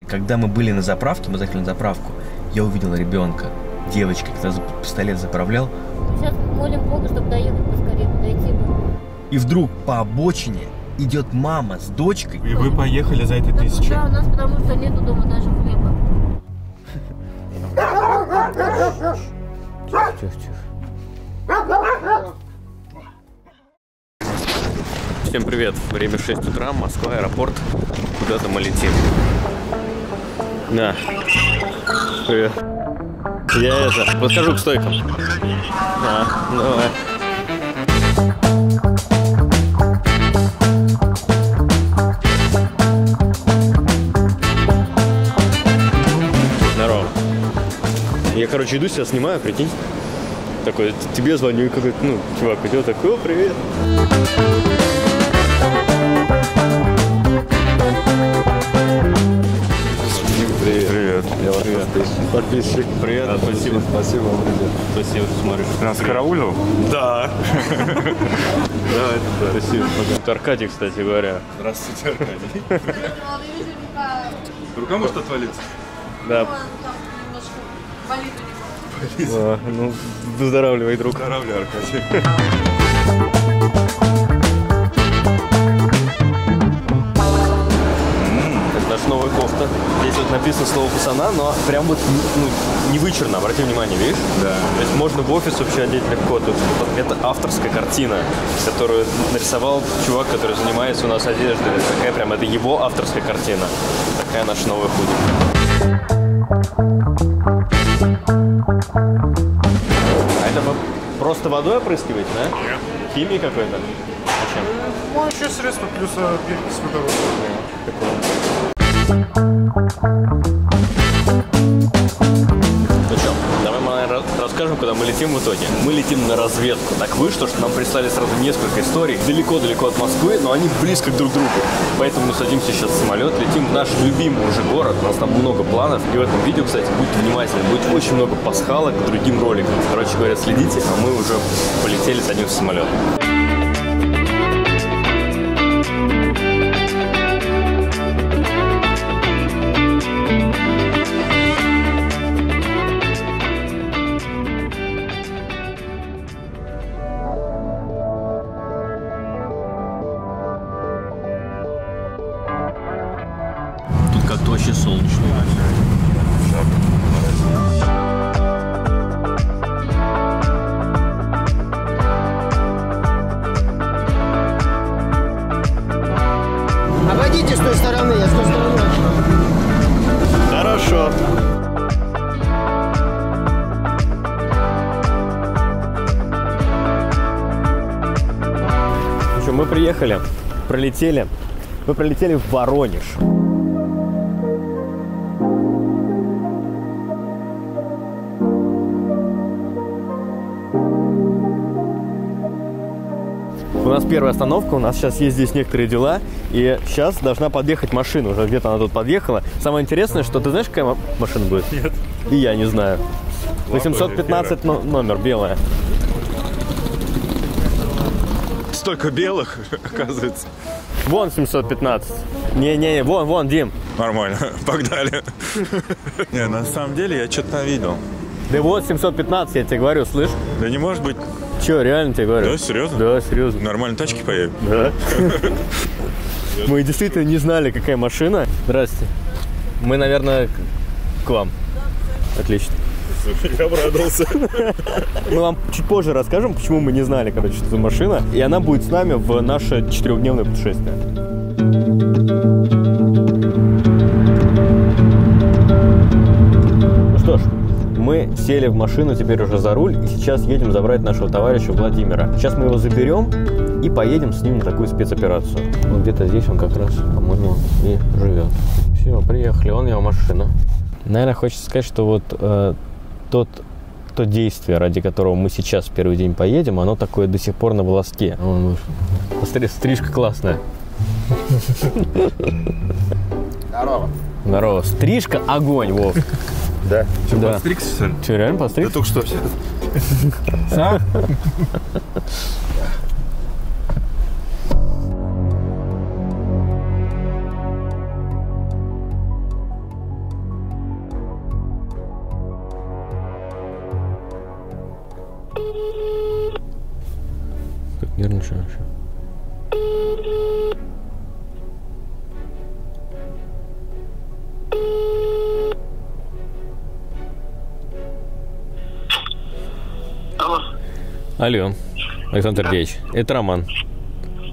Когда мы были на заправке, мы заехали на заправку, я увидел ребенка, девочка, когда пистолет заправлял. Сейчас молим Бога, чтобы доехать поскорее, подойти бы. И вдруг по обочине идет мама с дочкой. И вы поехали за этой 1000? Да, у нас потому что нету дома даже хлеба. Тихо. Всем привет, время 6 утра, Москва, аэропорт, куда-то мы летим. Да, привет. Я подхожу к стойкам. Давай. Здорово. Я, короче, иду, себя снимаю, прикинь. Такой, тебе звоню, и какой-то, чувак идет, такой, о, привет. Привет. Я ваш подписчик. Привет, спасибо. Спасибо вам, ребят. Спасибо, что смотришь. Нас караулил? Да. Спасибо. Это Аркадий, кстати говоря. Здравствуйте, Аркадий. Рука может отвалиться? Да. Болит у него. Ну, выздоравливай, друг. Выздоравливай, Аркадий. Наша новая кофта. Здесь вот написано слово пацана, но прям вот не вычурно, обрати внимание, видишь? Да. То есть можно в офис вообще одеть легко. Тут это авторская картина, которую нарисовал чувак, который занимается у нас одеждой. Такая прям, это его авторская картина. Такая наша новая худи. А это просто водой опрыскиваете, да? Нет. Химией какой-то? А чем? Моющее средство плюс перекись водорода. Ну что, давай мы, наверное, расскажем, куда мы летим в итоге. Мы летим на разведку. Так вышло, что нам прислали сразу несколько историй далеко-далеко от Москвы, но они близко друг к другу. Поэтому мы садимся сейчас в самолет, летим в наш любимый уже город. У нас там много планов. И в этом видео, кстати, будьте внимательны. Будет очень много пасхалок к другим роликам. Короче говоря, следите, а мы уже полетели, садимся в самолет. Как-то вообще солнечно. Обойдите с той стороны, я с той стороны. Хорошо. Ну что, мы приехали, пролетели. Мы пролетели в Воронеж. У нас первая остановка, у нас сейчас есть здесь некоторые дела, и сейчас должна подъехать машина, уже где-то она тут подъехала. Самое интересное, что ты знаешь, какая машина будет? Нет. И я не знаю. 815 номер, белая. Столько белых, оказывается. Вон 715. Не-не-не, вон, Дим. Нормально, погнали. Не, на самом деле я что-то видел. Да вот 715, я тебе говорю, слышь? Да не может быть. Че, реально тебе говорю? Да, серьезно? Да, серьезно. Нормально тачки поедут. Да. Мы действительно не знали, какая машина. Здрасте. Мы, наверное, к вам. Отлично. Я обрадовался. Мы вам чуть позже расскажем, почему мы не знали, короче, что это машина. И она будет с нами в наше 4-дневное путешествие. Ну что ж, мы сели в машину теперь уже за руль, и сейчас едем забрать нашего товарища Владимира. Сейчас мы его заберем и поедем с ним на такую спецоперацию. Вот где-то здесь он как раз, по-моему, и живет. Все, приехали, вон его машина. Наверное, хочется сказать, что вот то действие, ради которого мы сейчас в первый день поедем, оно такое до сих пор на волоске. Стрижка классная. Здорово. Здорово. Стрижка огонь, Вов. Да. Что, Да. подстригся, что ли? Че, реально подстриг? Да только что все. Сам? Алло, Александр Сергеевич, это Роман.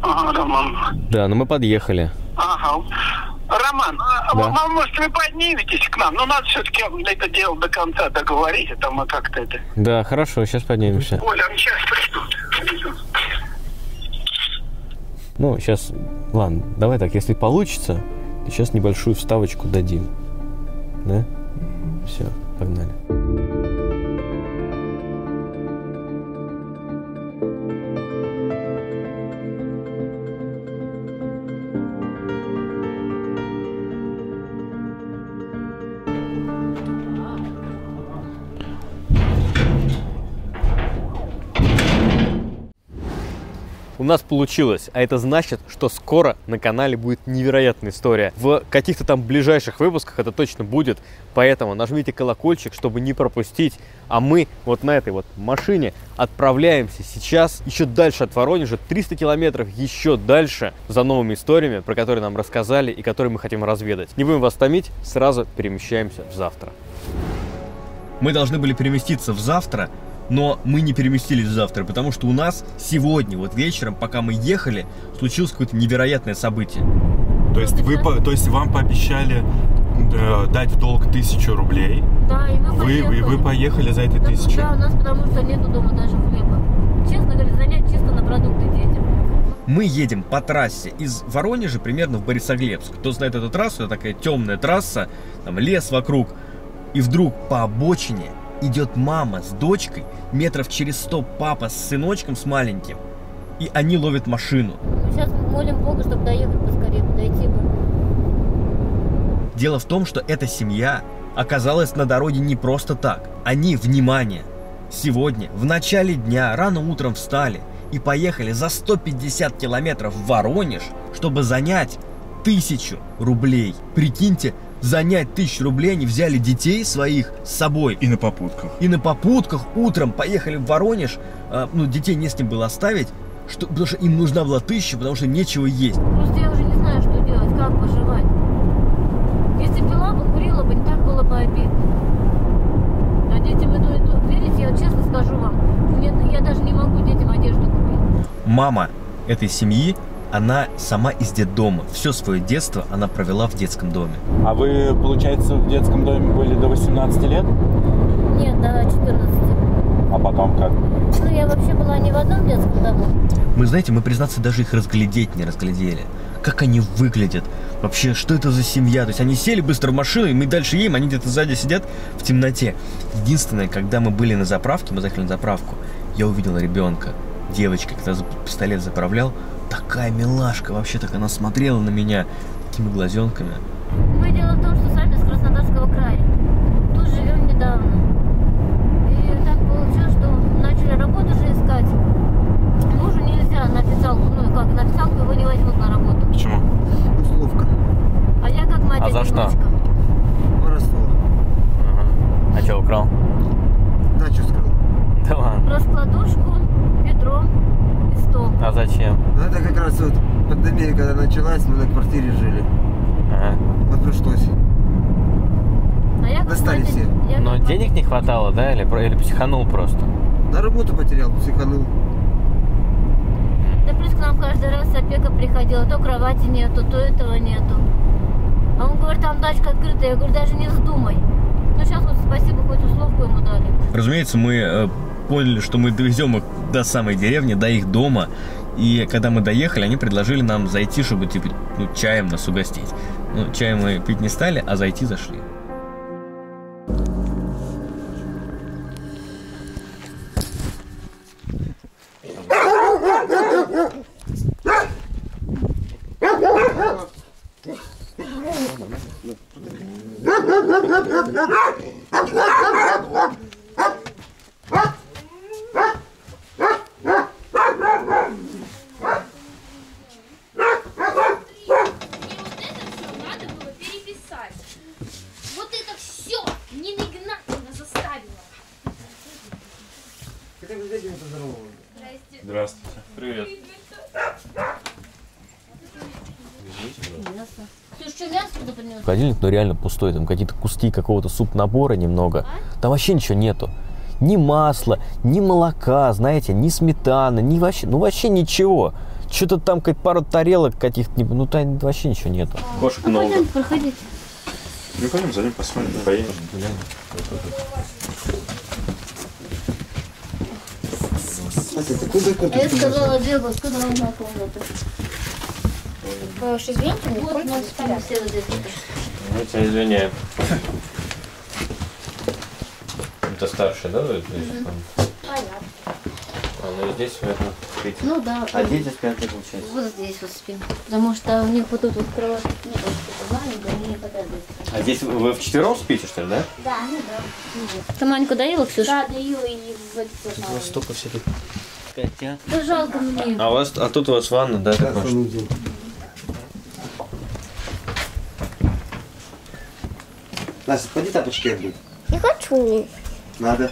Ага, Роман. Да, ну мы подъехали. Ага. Роман, Да. может, вы подниметесь к нам? Но надо все-таки это дело до конца договорить, а то мы как-то это... Да, хорошо, сейчас поднимемся. Оля, они сейчас придут. Ну, сейчас, ладно, давай так, если получится, то сейчас небольшую вставочку дадим. Да? Все, погнали. У нас получилось, а это значит, что скоро на канале будет невероятная история. В каких-то там ближайших выпусках это точно будет, поэтому нажмите колокольчик, чтобы не пропустить. А мы вот на этой вот машине отправляемся сейчас еще дальше от Воронежа, 300 километров еще дальше, за новыми историями, про которые нам рассказали и которые мы хотим разведать. Не будем вас томить, сразу перемещаемся в завтра. Мы должны были переместиться в завтра, но мы не переместились в завтра, потому что у нас сегодня, вот вечером, пока мы ехали, случилось какое-то невероятное событие. То есть вам пообещали дать в долг 1000 рублей. Да, и Вы поехали за этой 1000. Да, у нас потому что нету дома даже хлеба. Честно говоря, занять чисто на продукты детям. Мы едем по трассе из Воронежа примерно в Борисоглебск. Кто знает эту трассу, это такая темная трасса, там лес вокруг. И вдруг по обочине идет мама с дочкой, метров через 100 папа с сыночком, с маленьким, и они ловят машину. Мы сейчас молим Бога, чтобы доехать поскорее, подойти бы. Дело в том, что эта семья оказалась на дороге не просто так. Они, внимание, сегодня в начале дня рано утром встали и поехали за 150 километров в Воронеж, чтобы занять 1000 рублей. Прикиньте, занять 1000 рублей, они взяли детей своих с собой. И на попутках. И на попутках утром поехали в Воронеж. Детей не с кем было оставить, потому что им нужна была 1000, потому что нечего есть. Просто я уже не знаю, что делать, как выживать. Если пила бы, курила бы, не так было бы обидно. А детям это, верите, я честно скажу вам, я даже не могу детям одежду купить. Мама этой семьи, она сама из детдома. Все свое детство она провела в детском доме. А вы, получается, в детском доме были до 18 лет? Нет, до 14. А потом как? Ну, я вообще была не в одном детском дому. Мы, знаете, мы, признаться, даже их разглядеть не разглядели. Как они выглядят? Вообще, что это за семья? То есть они сели быстро в машину, и мы дальше едем, они где-то сзади сидят в темноте. Единственное, когда мы были на заправке, мы заехали на заправку, я увидел ребенка, девочка, когда пистолет заправлял, такая милашка, вообще так она смотрела на меня такими глазенками. Мы дело в том, что сами с Краснодарского края. Тут живем недавно. И так получилось, что начали работу же искать. Мужу нельзя на официалку, на официалку его не возьмут на работу. Почему? Условка. А я как мать А за что? одиночка. Воровство. А что, украл? Да, что скрыл? Да ладно. Раскладушку, ведро и стол. А зачем? Ну, это как раз вот пандемия, когда началась, мы на квартире жили. Ага. Вот пришлось. А я как Достали мать, все. я Но как мать- денег не хватало, да? Или психанул просто? На работу потерял, психанул. Да плюс к нам каждый раз опека приходила, то кровати нету, то этого нету. А он говорит, там дачка открытая, я говорю, даже не вздумай. Ну сейчас вот спасибо, хоть условку ему дали. Разумеется, мы поняли, что мы довезем их до самой деревни, до их дома. И когда мы доехали, они предложили нам зайти, чтобы типа, чаем нас угостить. Ну, чаем мы пить не стали, а зайти зашли. Надо было переписать. Вот это все Нина Игнатьевна заставила. Хотя бы с этим поздоровалась. Здрасте. Здравствуйте. Привет. Холодильник, ну, реально пустой. Там какие-то куски какого-то суп-набора немного. Там вообще ничего нету. Ни масла, ни молока, знаете, ни сметаны, ни вообще, ну, вообще ничего. Что-то там пару тарелок каких-то, ну, там вообще ничего нету. Кошек много. Пойдем, проходите. Ну, пойдем, зайдем, посмотрим. Поедем. А я сказала, Дева, куда вам на комнату? Вы уж извините, не Вот, пользуйтесь может, там все вот здесь. Я тебя извиняю. Это старший, да? Понятно. Ну, здесь можно спить. Ну да. А дети спят, получается? Вот здесь вот спим. Потому что у них вот тут вот кровать. Ну, маленькая, они не хотят здесь. А здесь вы вчетвером спите, что ли, да? Да, ну да. Ты Маньку доела, Ксюша? Да, даю и в эти тоже. Столько всяких котят. Да жалко мне. А тут у вас ванна, да? Да, санузел. Настя, поди тапочки одеть. Не хочу. Надо.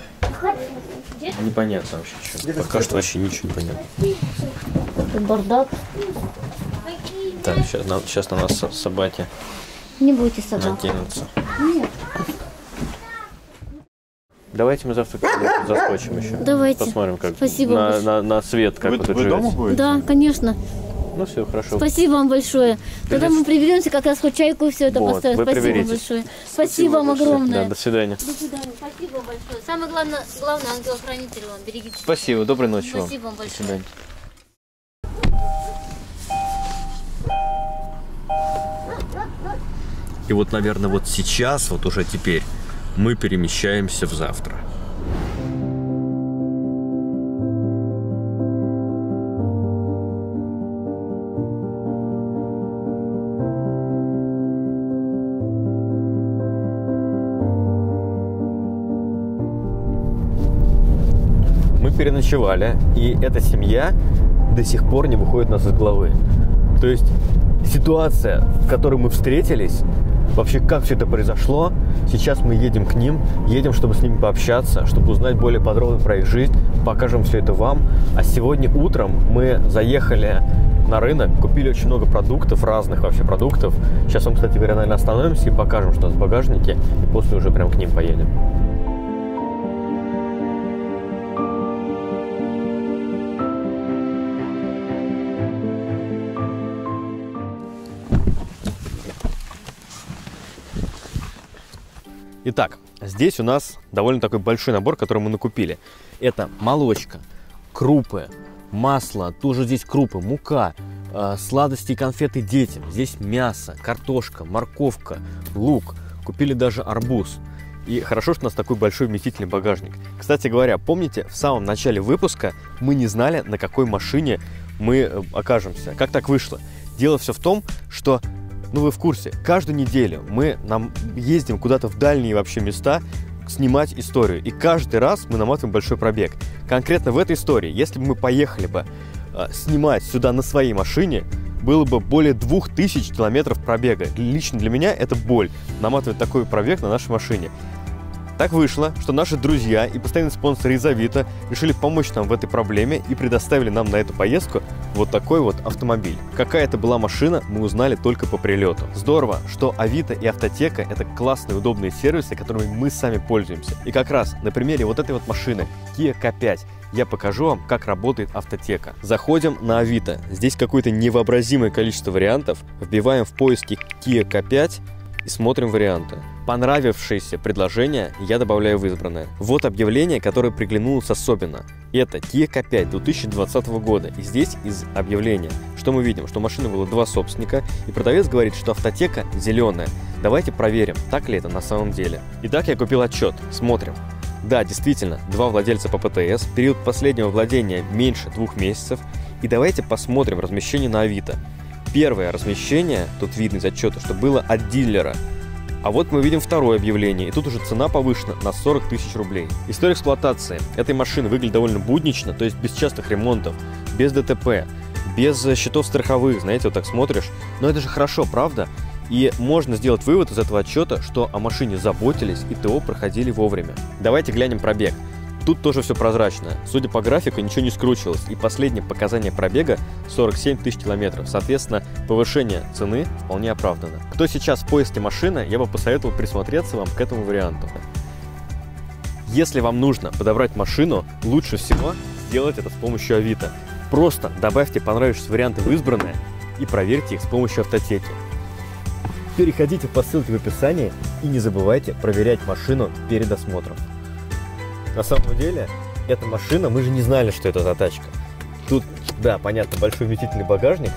Непонятно вообще, что. Где-то Пока что вообще ничего не понятно. Тут бардак. Так, сейчас на нас собаки Не будете собак. накинутся. Нет. Давайте мы завтра куда-нибудь заскочим еще. Давайте. Посмотрим, как Спасибо. на свет, как Вы, вы тут вы дома живете. будете? Да, конечно. Ну все, хорошо. Спасибо вам большое. Тогда мы приберемся, как раз хоть чайку и все это Вот, поставим. вы Спасибо приберитесь. большое. Спасибо вам огромное. Да, до свидания. До свидания. Спасибо большое. Самое главное ангел-хранитель вам. Берегите. Спасибо, доброй ночи вам. Спасибо вам До большое. свидания. И вот, наверное, вот сейчас, вот уже теперь, мы перемещаемся в завтра. Мы переночевали, и эта семья до сих пор не выходит у нас из головы. То есть ситуация, в которой мы встретились, вообще как все это произошло, сейчас мы едем к ним, едем, чтобы с ними пообщаться, чтобы узнать более подробно про их жизнь, покажем все это вам. А сегодня утром мы заехали на рынок, купили очень много продуктов, разных вообще продуктов. Сейчас вам, кстати говоря, наверное, остановимся и покажем, что у нас в багажнике, и после уже прям к ним поедем. Итак, здесь у нас довольно такой большой набор, который мы накупили. Это молочка, крупы, масло, тоже здесь крупы, мука, сладости и конфеты детям. Здесь мясо, картошка, морковка, лук. Купили даже арбуз. И хорошо, что у нас такой большой вместительный багажник. Кстати говоря, помните, в самом начале выпуска мы не знали, на какой машине мы окажемся. Как так вышло? Дело все в том, что... Ну, вы в курсе, каждую неделю мы ездим куда-то в дальние вообще места снимать историю. И каждый раз мы наматываем большой пробег. Конкретно в этой истории, если бы мы поехали бы снимать сюда на своей машине, было бы более 2000 километров пробега. Лично для меня это боль, наматывать такой пробег на нашей машине. Так вышло, что наши друзья и постоянные спонсоры из Авито решили помочь нам в этой проблеме и предоставили нам на эту поездку вот такой вот автомобиль. Какая это была машина, мы узнали только по прилету. Здорово, что Авито и Автотека — это классные, удобные сервисы, которыми мы сами пользуемся. И как раз на примере вот этой вот машины Kia K5 я покажу вам, как работает Автотека. Заходим на Авито. Здесь какое-то невообразимое количество вариантов. Вбиваем в поиске Kia K5 и смотрим варианты. Понравившееся предложение я добавляю в избранное. Вот объявление, которое приглянулось особенно. Это Kia K5 2020 года. И здесь из объявления, что мы видим? Что у машины было два собственника, и продавец говорит, что Автотека зеленая. Давайте проверим, так ли это на самом деле. Итак, я купил отчет. Смотрим. Да, действительно, два владельца по ПТС, период последнего владения меньше 2 месяцев. И давайте посмотрим размещение на Авито. Первое размещение, тут видно из отчета, что было от дилера. А вот мы видим второе объявление, и тут уже цена повышена на 40 000 рублей. История эксплуатации этой машины выглядит довольно буднично, то есть без частых ремонтов, без ДТП, без счетов страховых, знаете, вот так смотришь. Но это же хорошо, правда? И можно сделать вывод из этого отчета, что о машине заботились и ТО проходили вовремя. Давайте глянем пробег. Тут тоже все прозрачно. Судя по графику, ничего не скручивалось. И последнее показание пробега 47 тысяч километров. Соответственно, повышение цены вполне оправдано. Кто сейчас в поиске машины, я бы посоветовал присмотреться вам к этому варианту. Если вам нужно подобрать машину, лучше всего сделать это с помощью Авито. Просто добавьте понравившиеся варианты в избранное и проверьте их с помощью автотеки. Переходите по ссылке в описании и не забывайте проверять машину перед осмотром. На самом деле, эта машина, мы же не знали, что это за тачка. Тут, да, понятно, большой вместительный багажник,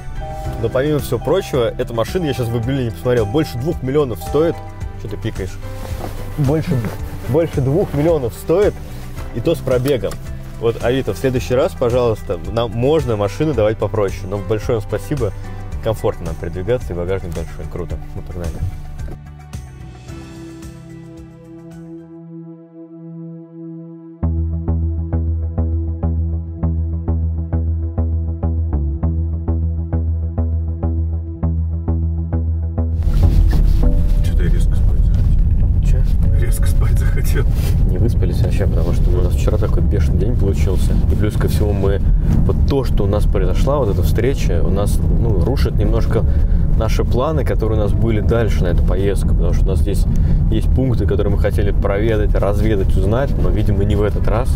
но помимо всего прочего, эта машина, я сейчас в объявлении посмотрел, больше 2 миллионов стоит. Что ты пикаешь? Больше 2 миллионов стоит, и то с пробегом. Вот, Авито, в следующий раз, пожалуйста, нам можно машины давать попроще. Но большое вам спасибо, комфортно нам передвигаться, и багажник большой. Круто. Мы погнали. Не выспались вообще, потому что у нас вчера такой бешеный день получился. И плюс ко всему мы... Вот то, что у нас произошла, вот эта встреча, у нас, рушит немножко наши планы, которые у нас были дальше на эту поездку. Потому что у нас здесь есть пункты, которые мы хотели проведать, разведать, узнать, но, видимо, не в этот раз.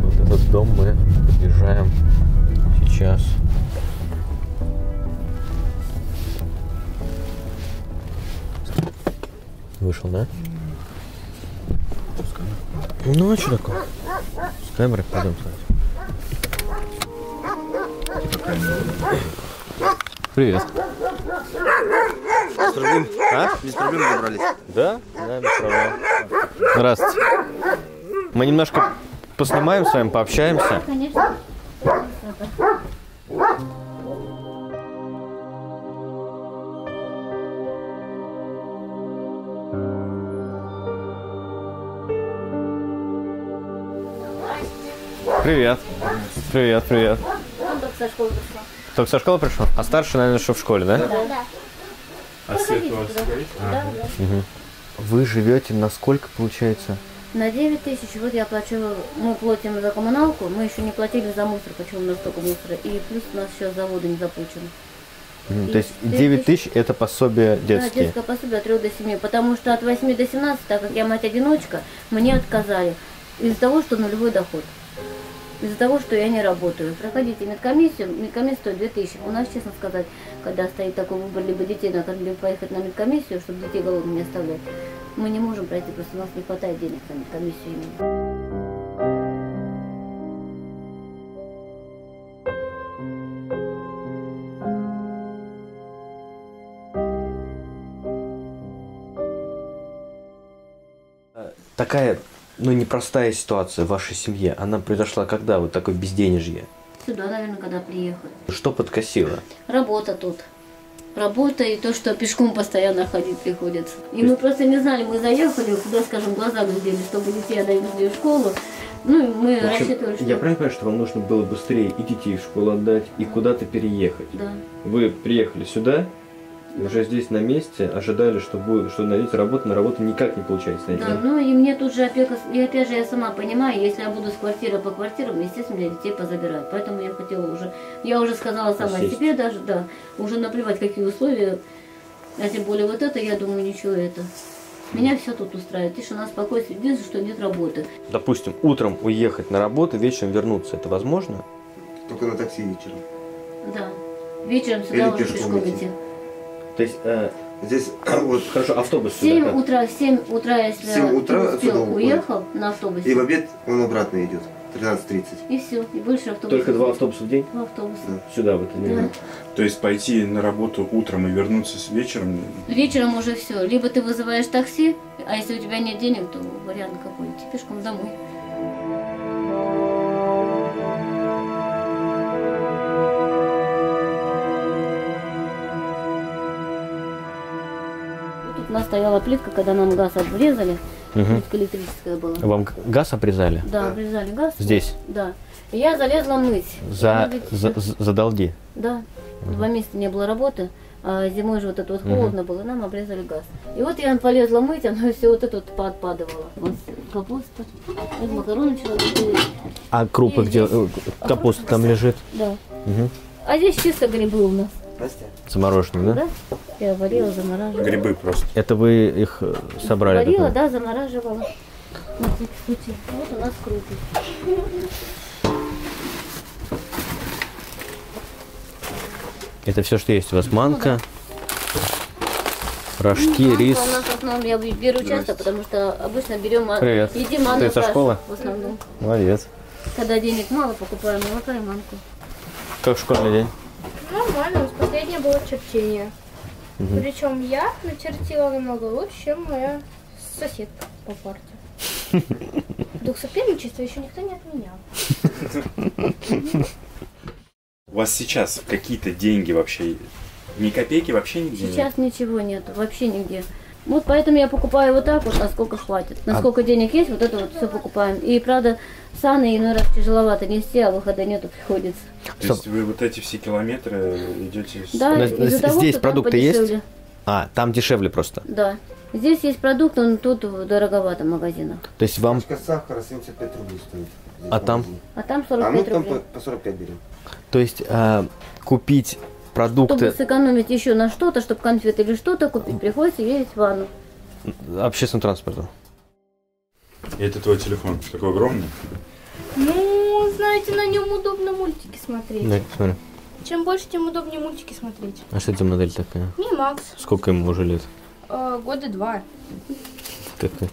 Вот этот дом мы подъезжаем сейчас. Вышел, да? Ну, а что такое? С камерой пойдем смотреть. Привет. Без проблем? Без проблем добрались? Да, без проблем. Здравствуйте. Мы немножко поснимаем с вами, пообщаемся. Конечно. Привет. Привет. Он только со школы пришел. Только со школы пришел? А старший, наверное, что в школе, да? Да. А свет у вас горит? Да. Вы живете на сколько, получается? На 9 тысяч, вот я плачу, мы платим за коммуналку, мы еще не платили за мусор, почему у нас столько мусора, и плюс у нас еще заводы не заплачены. То есть 9 тысяч это пособие Да, детские? детское пособие от 3 до 7, потому что от 8 до 17, так как я мать-одиночка, мне отказали из-за того, что нулевой доход. Из-за того, что я не работаю. Проходите медкомиссию, медкомиссия стоит 2000. У нас, честно сказать, когда стоит такой выбор, либо детей надо, либо поехать на медкомиссию, чтобы детей голодными не оставлять, мы не можем пройти, просто у нас не хватает денег на медкомиссию именно. Такая, непростая ситуация в вашей семье. Она произошла когда? Вот такое безденежье. Сюда, наверное, когда приехали. Что подкосило? Работа тут. Работа и то, что пешком постоянно ходить приходится. И мы просто не знали, мы заехали, куда, скажем, глаза глядели, чтобы детей отдали в школу. Ну, и мы рассчитывали, что... Я правильно понимаю, что вам нужно было быстрее и детей в школу отдать, и куда-то переехать? Да. Вы приехали сюда, уже здесь на месте, ожидали, что найдете работу, на работу никак не получается найти. Да, ну и мне тут же опека, и опять же я сама понимаю, если я буду с квартиры по квартирам, естественно, я детей позабираю. Поэтому я хотела я уже сказала сама себе даже, да, уже наплевать, какие условия, а тем более вот это, я думаю, ничего это. Меня все тут устраивает, тишина, спокойствие, единственное, что нет работы. Допустим, утром уехать на работу, вечером вернуться, это возможно? Только на такси вечером. Да, вечером сюда Или уже пешком идти. То есть, здесь вот хорошо, автобус в сюда. 7 утра, если 7 утра ты успел, отсюда уехал на автобусе. и в обед он обратно идет. 13:30. И все, и больше автобусов. Только 2 автобуса в день? 2 автобуса. Сюда, в это Да. время. То есть пойти на работу утром и вернуться с вечером? Вечером уже все. Либо ты вызываешь такси, а если у тебя нет денег, то вариант какой? Идти пешком домой. Тут у нас стояла плитка, когда нам газ обрезали. Плитка электрическая была. Вам газ обрезали? Да, обрезали газ. Здесь? Да. И я залезла мыть. За долги? Да. 2 месяца не было работы. А зимой же вот это вот холодно было, нам обрезали газ. И вот я полезла мыть, оно все вот это вот поотпадывало. Вот капуста, вот макароны начала готовить. А крупы И где? здесь- Капуста там лежит? Да. Мгм. А здесь чисто грибы у нас, Настя, Замороженные, да? да? Я варила, замораживала. Грибы просто. Это вы их собрали? Варила, такое? да, замораживала. На всякий случай. Вот у нас крупы. Это все, что есть у вас? Манка, рожки, Манка рис. у нас в основном я беру часто, потому что обычно берем Привет. едим манную Ты со кашу школы? в основном. Молодец. Когда денег мало, покупаем молока и манку. Как школьный день? Нормально, у нас последнее было черчение. Причем я начертила намного лучше, чем моя соседка по парте. Дух соперничества еще никто не отменял. У вас сейчас какие-то деньги вообще? Ни копейки вообще нигде нет? Сейчас ничего нет, вообще нигде. Вот поэтому я покупаю вот так вот, насколько хватит. Насколько денег есть, вот это вот все покупаем. И правда, саны иной раз тяжеловато нести, а выхода нету, приходится. То есть вы вот эти все километры идете с... Да, Но из-за того, здесь что там продукты есть? подешевле. А, там дешевле просто. Да. Здесь есть продукт, он тут дороговато в магазинах. То есть вам... пачка сахара 75 рублей стоит. здесь А в там? магазине. А там А мы 45 там рублей. по 45 берем. То есть купить продукты Чтобы сэкономить еще на что-то, чтобы конфеты или что-то купить, приходится ездить в ванну. общественным транспортом. И это твой телефон такой огромный? Ну, знаете, на нем удобно мультики смотреть. Дай посмотрим. Чем больше, тем удобнее мультики смотреть. А что это за модель такая? Mi Max, Сколько ему уже лет? года 2. Такая.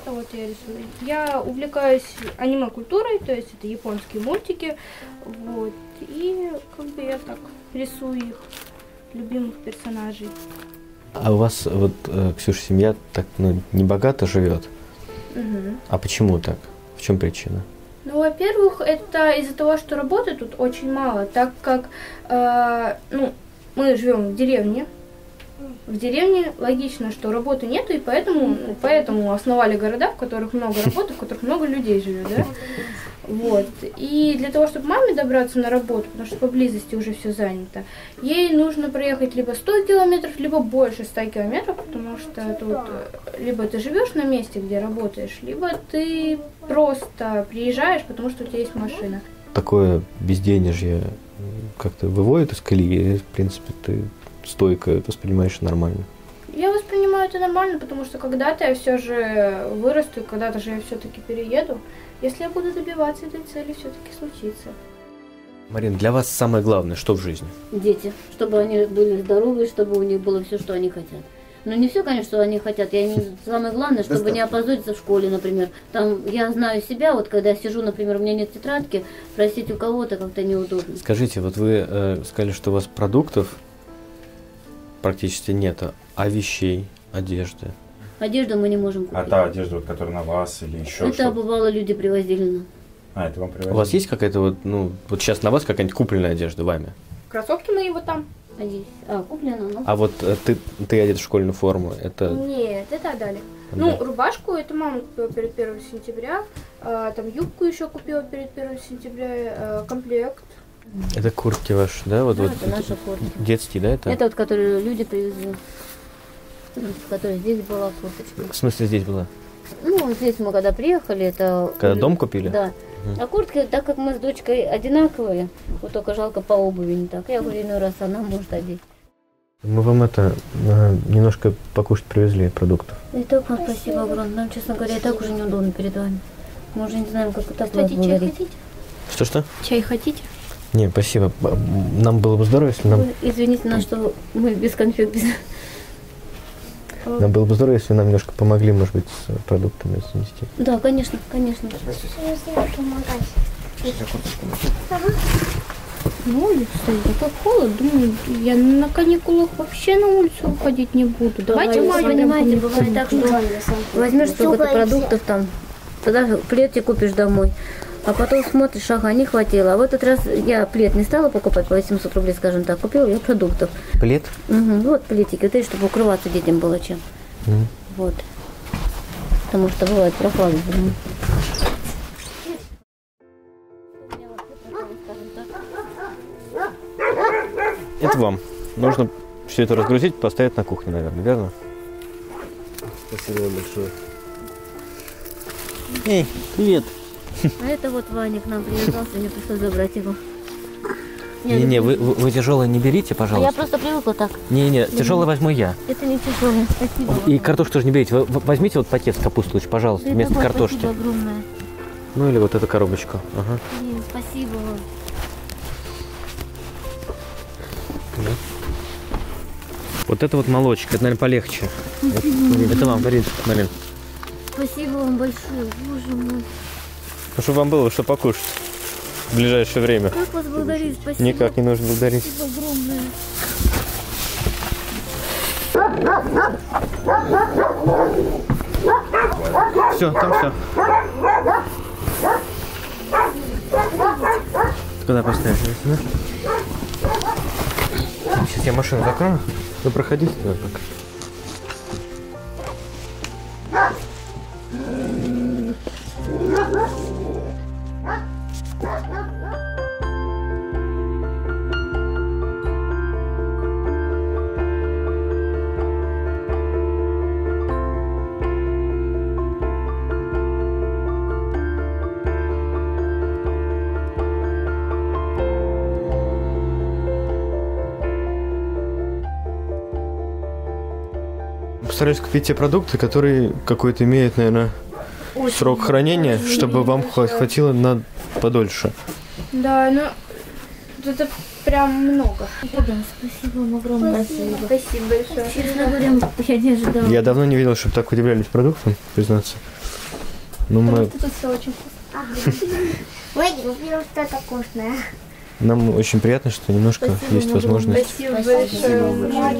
Вот я рисую. Я увлекаюсь аниме-культурой, то есть это японские мультики. Вот. И как бы я так рисую их, любимых персонажей. А у вас вот, Ксюша, семья так не богато живет? Мгм. А почему так? В чем причина? Ну, во-первых, это из-за того, что работы тут очень мало, так как мы живем в деревне. В деревне логично, что работы нету, и поэтому основали города, в которых много работы, в которых много людей живет, да? Вот. И для того, чтобы маме добраться на работу, потому что поблизости уже все занято, ей нужно проехать либо 100 километров, либо больше 100 километров, потому что тут либо ты живешь на месте, где работаешь, либо ты просто приезжаешь, потому что у тебя есть машина. Такое безденежье как-то выводит из колеи, в принципе, ты стойко воспринимаешь нормально. Я воспринимаю это нормально, потому что когда-то я все же вырасту, и когда-то же я все-таки перееду. Если я буду добиваться этой цели, все-таки случится. Марин, для вас самое главное, что в жизни? Дети, чтобы они были здоровы, чтобы у них было все, что они хотят. Ну, не все, конечно, что они хотят. Самое главное, чтобы не опозориться в школе, например. Там я знаю себя, вот когда я сижу, например, у меня нет тетрадки, просить у кого-то как-то неудобно. Скажите, вот вы сказали, что у вас продуктов практически нет, а вещей, одежды? Одежду мы не можем купить. А та одежда, вот, которая на вас или еще Это что-то? бывало, люди привозили нам. А, это вам привозили? У вас есть какая-то вот, вот сейчас на вас какая-нибудь купленная одежда вами? Кроссовки мои вот там. А здесь? Куплено, ну. А вот ты одет в школьную форму, это... Нет, это отдали. Да. Ну, рубашку это мама купила перед 1 сентября. Там юбку еще купила перед 1 сентября. Комплект. Это куртки ваши, да? Вот, Да, вот это наши куртки. детские, да, это? Это вот, которые люди привезли. Которые здесь была курточка. В смысле здесь была? Ну, вот здесь мы когда приехали, это... Когда дом купили? Да. А куртки, так как мы с дочкой одинаковые, вот только жалко по обуви не так. Я говорю, иной раз она может одеть. Мы вам немножко покушать привезли продуктов. И так вам спасибо огромное. Нам, честно говоря, и так уже неудобно перед вами. Мы уже не знаем, как это Кстати, чай благодарить. хотите? Что-что? Чай хотите? Не, спасибо. Нам было бы здорово, если нам... Вы извините нас, что мы без конфет, без... Нам было бы здорово, если вы нам немножко помогли, может быть, с продуктами занести. Да, конечно, конечно. На улице стоит, такой холод. Думаю, я на каникулах вообще на улицу уходить не буду. Давайте Вы маленькую. понимаете, бывает так, что возьмешь столько-то продуктов там, тогда плед тебе купишь домой. А потом смотришь, ага, не хватило. А в этот раз я плед не стала покупать по 800 рублей, скажем так, купила я продуктов. Плед? Угу, вот пледики, вот эти, чтобы укрываться детям было чем. Вот. Потому что бывает прохладно. Это вам. Нужно Все это разгрузить, поставить на кухне, наверное, верно? Спасибо вам большое. Эй, привет. А это вот Ваня к нам привязался, мне пришлось забрать его. Не-не, вы тяжелое не берите, А я пожалуйста. просто привыкла так. Не-не, тяжелое возьму я. Это не тяжелое, спасибо. И картошку тоже не берите. Вы возьмите вот пакет с капустой лучше, пожалуйста, Это вместо вот картошки. Спасибо огромное. Ну или вот эту коробочку. Ага. Блин, спасибо вам. Вот это вот молочка, это, наверное, полегче. Это вам, Марин. Спасибо вам большое, боже мой. Ну, чтобы вам было что покушать в ближайшее время. Как вас благодарить, спасибо. Никак не нужно благодарить. Спасибо огромное. Все, там все. Куда поставишь? Да? Сейчас я машину закрою. Вы проходите туда пока. Постараюсь купить те продукты, которые какой-то имеют, наверное, срок хранения, чтобы вам хватило на подольше. Да, ну это прям много. Спасибо вам огромное. Спасибо большое. Честно говоря, я не ожидала. Я давно не видел, чтобы так удивлялись продуктам, признаться. Ну, мы, Тут все очень вкусно. Ой, купила что-то вкусное. нам очень приятно, что немножко Спасибо есть вам возможность. Спасибо большое.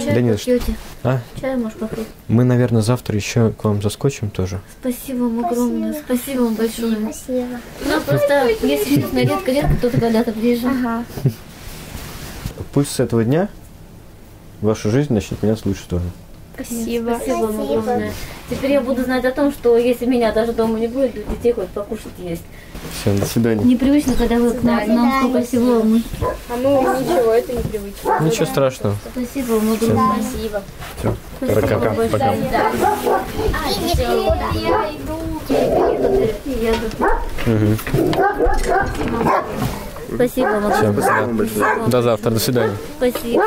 Чай Да не за что. попьете? А? Чай можешь попить? Мы, наверное, завтра еще к вам заскочим тоже. Спасибо вам огромное. Спасибо вам большое. Спасибо. Ну, просто, если честно, редко кто-то когда-то приезжает. Ага. Пусть с этого дня ваша жизнь начнет меняться в лучшую сторону. Спасибо. Спасибо вам огромное. Теперь я буду знать о том, что если меня даже дома не будет, у детей хоть покушать есть. Все, до свидания. Непривычно, когда вы к нам столько всего. А ну ничего, это непривычно. Ничего страшного. Спасибо вам огромное. Спасибо. Все. Спасибо Пока. вам большое. Пока. Я иду. Угу. Спасибо вам огромное. Все. До завтра. До свидания. Спасибо.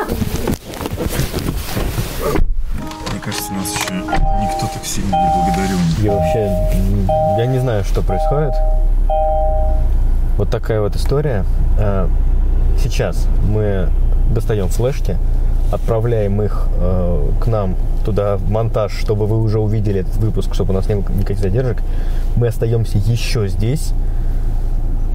Мне кажется, нас еще никто так сильно не благодарил. Я вообще, я не знаю, что происходит. Вот такая вот история. Сейчас мы достаем флешки, отправляем их к нам туда в монтаж, чтобы вы уже увидели этот выпуск, чтобы у нас не было никаких задержек. Мы остаемся еще здесь.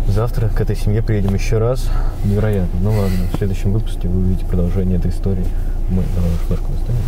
Завтра к этой семье приедем еще раз. Невероятно. Ну ладно, в следующем выпуске вы увидите продолжение этой истории. Мы флешку достанем.